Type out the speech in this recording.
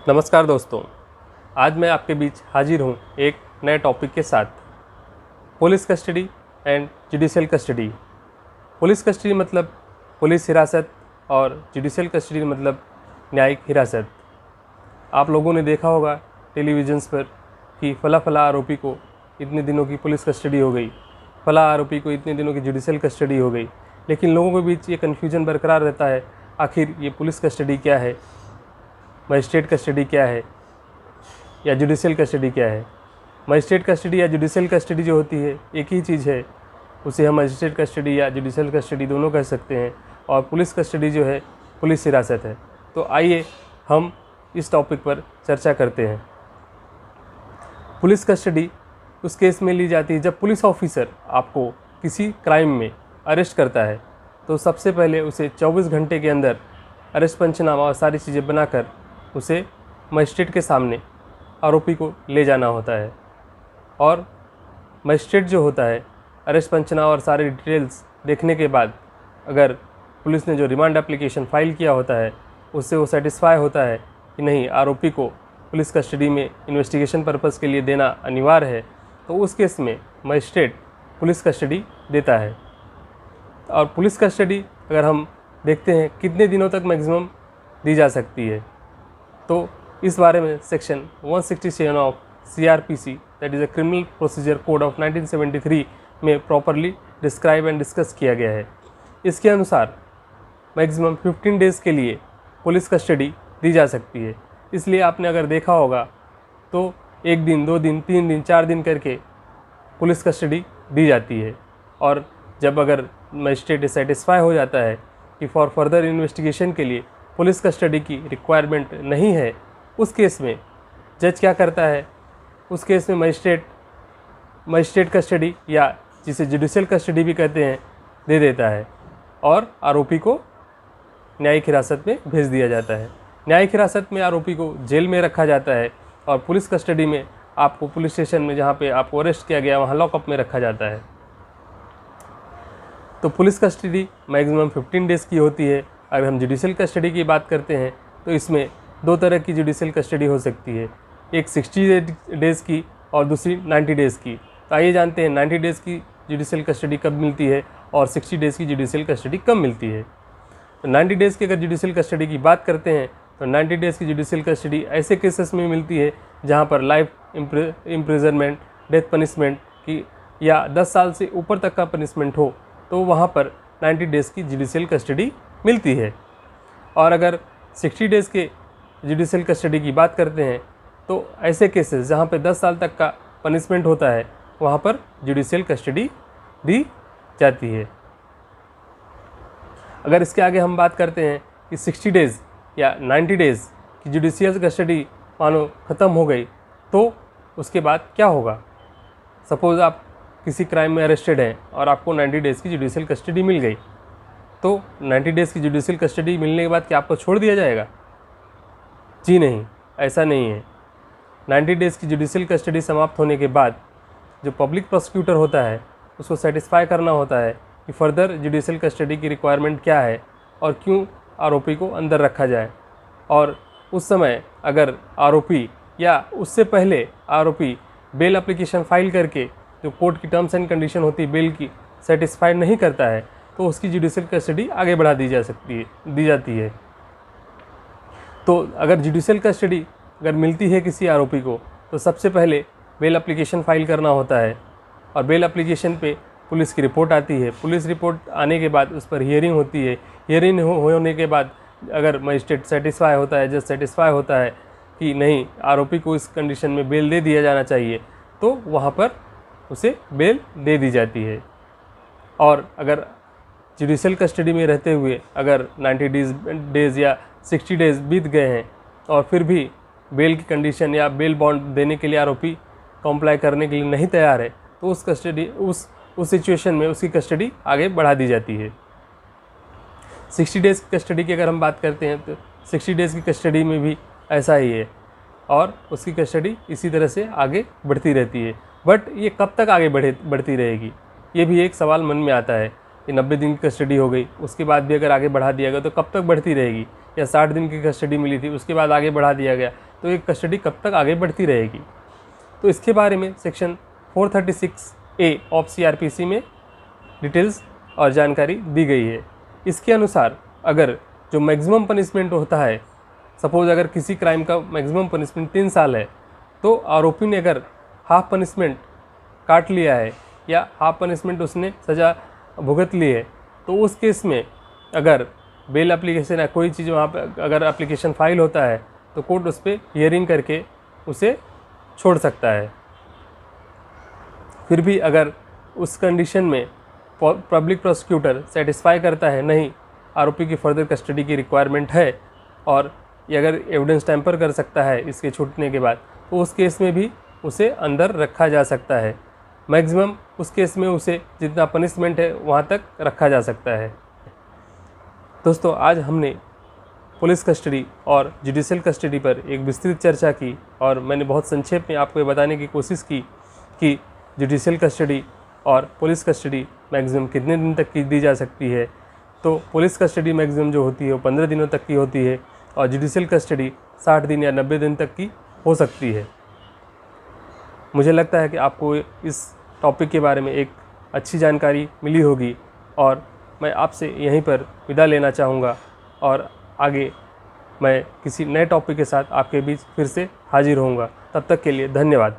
नमस्कार दोस्तों, आज मैं आपके बीच हाजिर हूँ एक नए टॉपिक के साथ। Police custody and judicial custody. Police custody मतलब पुलिस हिरासत और जुडिशियल कस्टडी मतलब न्यायिक हिरासत। आप लोगों ने देखा होगा टेलीविजन्स पर कि फला आरोपी को इतने दिनों की पुलिस कस्टडी हो गई, फला आरोपी को इतने दिनों की जुडिशियल कस्टडी हो गई। लेकिन लोगों के बीच ये कन्फ्यूजन बरकरार रहता है, आखिर ये पुलिस कस्टडी क्या है, मजिस्ट्रेट कस्टडी क्या है या जुडिशियल कस्टडी क्या है। मजिस्ट्रेट कस्टडी या जुडिशियल कस्टडी जो होती है एक ही चीज़ है, उसे हम मजिस्ट्रेट कस्टडी या जुडिशियल कस्टडी दोनों कह सकते हैं। और पुलिस कस्टडी जो है पुलिस हिरासत है। तो आइए हम इस टॉपिक पर चर्चा करते हैं। पुलिस कस्टडी उस केस में ली जाती है जब पुलिस ऑफिसर आपको किसी क्राइम में अरेस्ट करता है, तो सबसे पहले उसे 24 घंटे के अंदर अरेस्ट पंचनामा और सारी चीज़ें बनाकर उसे मजिस्ट्रेट के सामने आरोपी को ले जाना होता है। और मजिस्ट्रेट जो होता है अरेस्ट पंचनामा और सारे डिटेल्स देखने के बाद अगर पुलिस ने जो रिमांड एप्लीकेशन फ़ाइल किया होता है उससे वो सेटिस्फाई होता है कि नहीं, आरोपी को पुलिस कस्टडी में इन्वेस्टिगेशन पर्पज़ के लिए देना अनिवार्य है, तो उस केस में मजिस्ट्रेट पुलिस कस्टडी देता है। और पुलिस कस्टडी अगर हम देखते हैं कितने दिनों तक मैक्सिमम दी जा सकती है, तो इस बारे में section 167 of CRPC that is a criminal procedure code of 1973 में प्रॉपरली डिस्क्राइब एंड डिस्कस किया गया है। इसके अनुसार मैक्सिमम 15 डेज़ के लिए पुलिस कस्टडी दी जा सकती है। इसलिए आपने अगर देखा होगा तो 1 दिन, 2 दिन, 3 दिन, 4 दिन करके पुलिस कस्टडी दी जाती है। और जब अगर मजिस्ट्रेट सेटिस्फाई हो जाता है कि फॉर फर्दर इन्वेस्टिगेशन के लिए पुलिस कस्टडी की रिक्वायरमेंट नहीं है, उस केस में जज क्या करता है, उस केस में मजिस्ट्रेट कस्टडी या जिसे जुडिशियल कस्टडी भी कहते हैं दे देता है और आरोपी को न्यायिक हिरासत में भेज दिया जाता है। न्यायिक हिरासत में आरोपी को जेल में रखा जाता है और पुलिस कस्टडी में आपको पुलिस स्टेशन में जहाँ पे आपको अरेस्ट किया गया वहाँ लॉकअप में रखा जाता है। तो पुलिस कस्टडी मैक्सिमम 15 डेज़ की होती है। अगर हम जुडिशियल कस्टडी की बात करते हैं तो इसमें 2 तरह की जुडिशियल कस्टडी हो सकती है, एक 60 डेज़ की और दूसरी 90 डेज़ की। तो आइए जानते हैं 90 डेज़ की जुडिशियल कस्टडी कब मिलती है और 60 डेज़ की जुडिशियल कस्टडी कब मिलती है। तो 90 डेज़ की अगर जुडिशियल कस्टडी की बात करते हैं तो 90 डेज़ की जुडिशियल कस्टडी ऐसे केसेस में मिलती है जहाँ पर लाइफ इम्प्रिजनमेंट, डेथ पनिशमेंट की या 10 साल से ऊपर तक का पनिशमेंट हो, तो वहाँ पर 90 डेज़ की जुडिशियल कस्टडी मिलती है। और अगर 60 डेज़ के जुडिशियल कस्टडी की बात करते हैं तो ऐसे केसेस जहाँ पे 10 साल तक का पनिशमेंट होता है वहाँ पर जुडिशियल कस्टडी दी जाती है। अगर इसके आगे हम बात करते हैं कि 60 डेज़ या 90 डेज़ की जुडिशियल कस्टडी मानो ख़त्म हो गई, तो उसके बाद क्या होगा। सपोज़ आप किसी क्राइम में अरेस्टेड हैं और आपको 90 डेज़ की जुडिशियल कस्टडी मिल गई, तो 90 डेज़ की जुडिशियल कस्टडी मिलने के बाद क्या आपको छोड़ दिया जाएगा? जी नहीं, ऐसा नहीं है। 90 डेज़ की जुडिशियल कस्टडी समाप्त होने के बाद जो पब्लिक प्रोसिक्यूटर होता है उसको सेटिस्फाई करना होता है कि फ़र्दर जुडिशियल कस्टडी की रिक्वायरमेंट क्या है और क्यों आरोपी को अंदर रखा जाए। और उस समय अगर आरोपी या उससे पहले आरोपी बेल एप्लीकेशन फ़ाइल करके जो कोर्ट की टर्म्स एंड कंडीशन होती है बेल की सेटिस्फाई नहीं करता है, तो उसकी जुडिशियल कस्टडी आगे बढ़ा दी जाती है। तो अगर जुडिशियल कस्टडी अगर मिलती है किसी आरोपी को तो सबसे पहले बेल एप्लीकेशन फ़ाइल करना होता है और बेल एप्लीकेशन पे पुलिस की रिपोर्ट आती है। पुलिस रिपोर्ट आने के बाद उस पर हियरिंग होती है। हियरिंग होने के बाद अगर मजिस्ट्रेट सेटिस्फाई होता है, जज सेटिस्फाई होता है कि नहीं, आरोपी को इस कंडीशन में बेल दे दिया जाना चाहिए, तो वहाँ पर उसे बेल दे दी जाती है। और अगर जुडिशियल कस्टडी में रहते हुए अगर 90 डेज़ या 60 डेज़ बीत गए हैं और फिर भी बेल की कंडीशन या बेल बॉन्ड देने के लिए आरोपी कॉम्प्लाई करने के लिए नहीं तैयार है, तो उस सिचुएशन में उसकी कस्टडी आगे बढ़ा दी जाती है। 60 डेज़ की कस्टडी की अगर हम बात करते हैं तो 60 डेज़ की कस्टडी में भी ऐसा ही है और उसकी कस्टडी इसी तरह से आगे बढ़ती रहती है। बट ये कब तक आगे बढ़ती रहेगी, ये भी एक सवाल मन में आता है। ये 90 दिन की कस्टडी हो गई, उसके बाद भी अगर आगे बढ़ा दिया गया तो कब तक बढ़ती रहेगी, या 60 दिन की कस्टडी मिली थी उसके बाद आगे बढ़ा दिया गया तो ये कस्टडी कब तक आगे बढ़ती रहेगी। तो इसके बारे में सेक्शन 436A ऑफ CRPC में डिटेल्स और जानकारी दी गई है। इसके अनुसार अगर जो मैक्सिमम पनिशमेंट होता है, सपोज़ अगर किसी क्राइम का मैक्सिमम पनिशमेंट 3 साल है, तो आरोपी ने अगर हाफ पनिशमेंट काट लिया है या हाफ पनिशमेंट उसने सज़ा भुगत ली है, तो उस केस में अगर बेल एप्लीकेशन या कोई चीज़ वहाँ पर अगर एप्लीकेशन फाइल होता है तो कोर्ट उस पर हियरिंग करके उसे छोड़ सकता है। फिर भी अगर उस कंडीशन में पब्लिक प्रोसिक्यूटर सेटिस्फाई करता है नहीं, आरोपी की फर्दर कस्टडी की रिक्वायरमेंट है और ये अगर एविडेंस टैंपर कर सकता है इसके छूटने के बाद, तो उस केस में भी उसे अंदर रखा जा सकता है। मैक्सिमम उस केस में उसे जितना पनिशमेंट है वहाँ तक रखा जा सकता है। दोस्तों, आज हमने पुलिस कस्टडी और जुडिशियल कस्टडी पर एक विस्तृत चर्चा की और मैंने बहुत संक्षेप में आपको ये बताने की कोशिश की कि जुडिशियल कस्टडी और पुलिस कस्टडी मैक्सिमम कितने दिन तक की दी जा सकती है। तो पुलिस कस्टडी मैक्सिमम जो होती है वो 15 दिनों तक की होती है और जुडिशियल कस्टडी 60 दिन या 90 दिन तक की हो सकती है। मुझे लगता है कि आपको इस टॉपिक के बारे में एक अच्छी जानकारी मिली होगी और मैं आपसे यहीं पर विदा लेना चाहूँगा और आगे मैं किसी नए टॉपिक के साथ आपके बीच फिर से हाजिर होऊंगा। तब तक के लिए धन्यवाद।